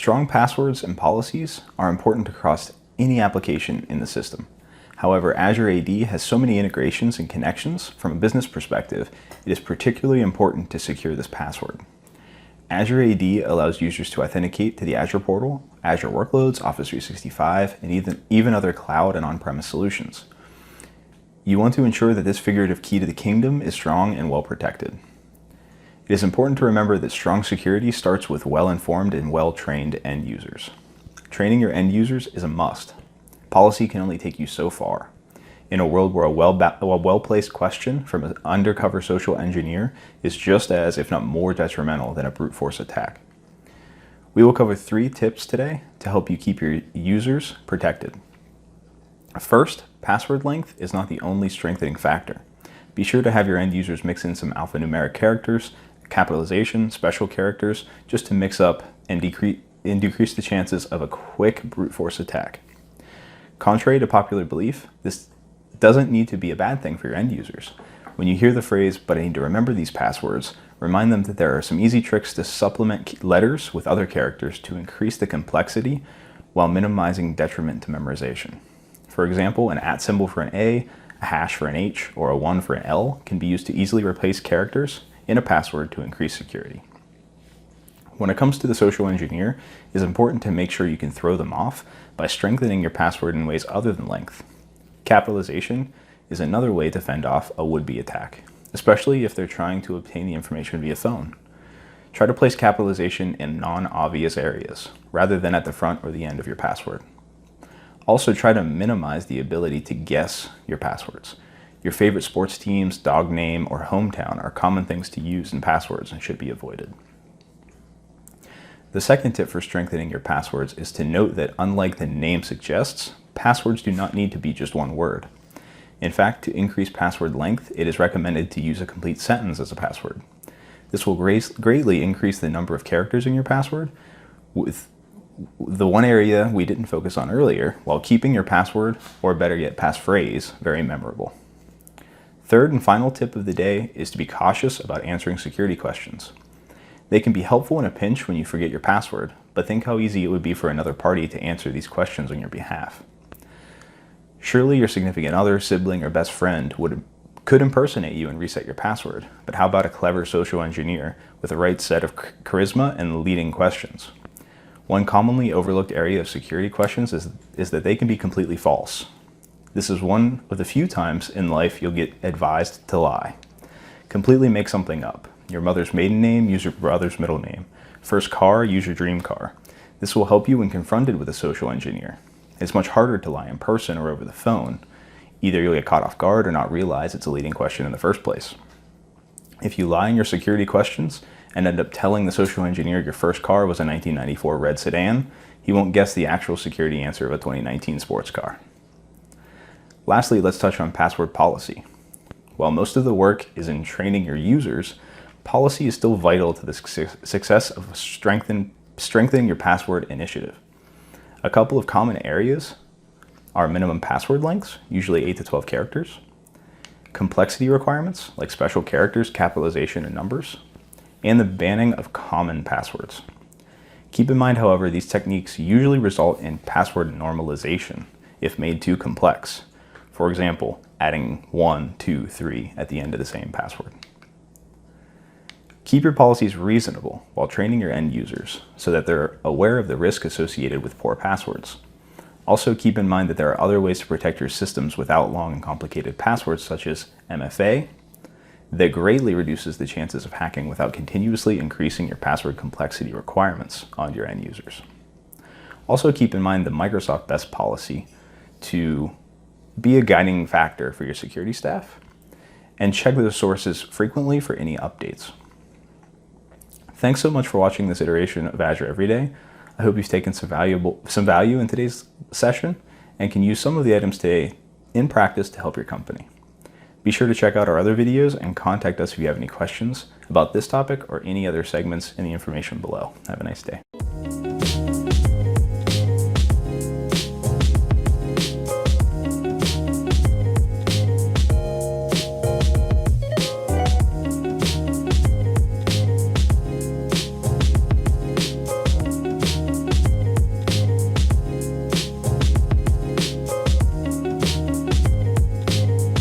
Strong passwords and policies are important across any application in the system. However, Azure AD has so many integrations and connections. From a business perspective, it is particularly important to secure this password. Azure AD allows users to authenticate to the Azure portal, Azure workloads, Office 365, and even other cloud and on-premise solutions. You want to ensure that this figurative key to the kingdom is strong and well protected. It is important to remember that strong security starts with well-informed and well-trained end users. Training your end users is a must. Policy can only take you so far. In a world where a well-placed question from an undercover social engineer is just as, if not more, detrimental than a brute force attack. We will cover 3 tips today to help you keep your users protected. First, password length is not the only strengthening factor. Be sure to have your end users mix in some alphanumeric characters, capitalization, special characters, just to mix up and decrease the chances of a quick brute force attack. Contrary to popular belief, this doesn't need to be a bad thing for your end users. When you hear the phrase, "but I need to remember these passwords," remind them that there are some easy tricks to supplement letters with other characters to increase the complexity while minimizing detriment to memorization. For example, an @ symbol for an A, a hash for an H, or a 1 for an L can be used to easily replace characters in a password to increase security. When it comes to the social engineer, it is important to make sure you can throw them off by strengthening your password in ways other than length. Capitalization is another way to fend off a would-be attack, especially if they're trying to obtain the information via phone. Try to place capitalization in non-obvious areas, rather than at the front or the end of your password. Also, try to minimize the ability to guess your passwords. Your favorite sports team's dog name or hometown are common things to use in passwords and should be avoided. The second tip for strengthening your passwords is to note that, unlike the name suggests, passwords do not need to be just one word. In fact, to increase password length, it is recommended to use a complete sentence as a password. This will greatly increase the number of characters in your password, with the one area we didn't focus on earlier, while keeping your password, or better yet, passphrase, very memorable. Third and final tip of the day is to be cautious about answering security questions. They can be helpful in a pinch when you forget your password, but think how easy it would be for another party to answer these questions on your behalf. Surely your significant other, sibling, or best friend could impersonate you and reset your password, but how about a clever social engineer with the right set of charisma and leading questions? One commonly overlooked area of security questions is that they can be completely false. This is one of the few times in life you'll get advised to lie. Completely make something up. Your mother's maiden name, use your brother's middle name. First car, use your dream car. This will help you when confronted with a social engineer. It's much harder to lie in person or over the phone. Either you'll get caught off guard or not realize it's a leading question in the first place. If you lie in your security questions and end up telling the social engineer your first car was a 1994 red sedan, he won't guess the actual security answer of a 2019 sports car. Lastly, let's touch on password policy. While most of the work is in training your users, policy is still vital to the success of strengthening your password initiative. A couple of common areas are minimum password lengths, usually 8 to 12 characters, complexity requirements like special characters, capitalization, and numbers, and the banning of common passwords. Keep in mind, however, these techniques usually result in password normalization if made too complex. For example, adding 1, 2, 3 at the end of the same password. Keep your policies reasonable while training your end users so that they're aware of the risk associated with poor passwords. Also, keep in mind that there are other ways to protect your systems without long and complicated passwords, such as MFA, that greatly reduces the chances of hacking without continuously increasing your password complexity requirements on your end users. Also, keep in mind the Microsoft Best Policy to be a guiding factor for your security staff, and check those sources frequently for any updates. Thanks so much for watching this iteration of Azure Every Day. I hope you've taken some value in today's session and can use some of the items today in practice to help your company. Be sure to check out our other videos and contact us if you have any questions about this topic or any other segments in the information below. Have a nice day.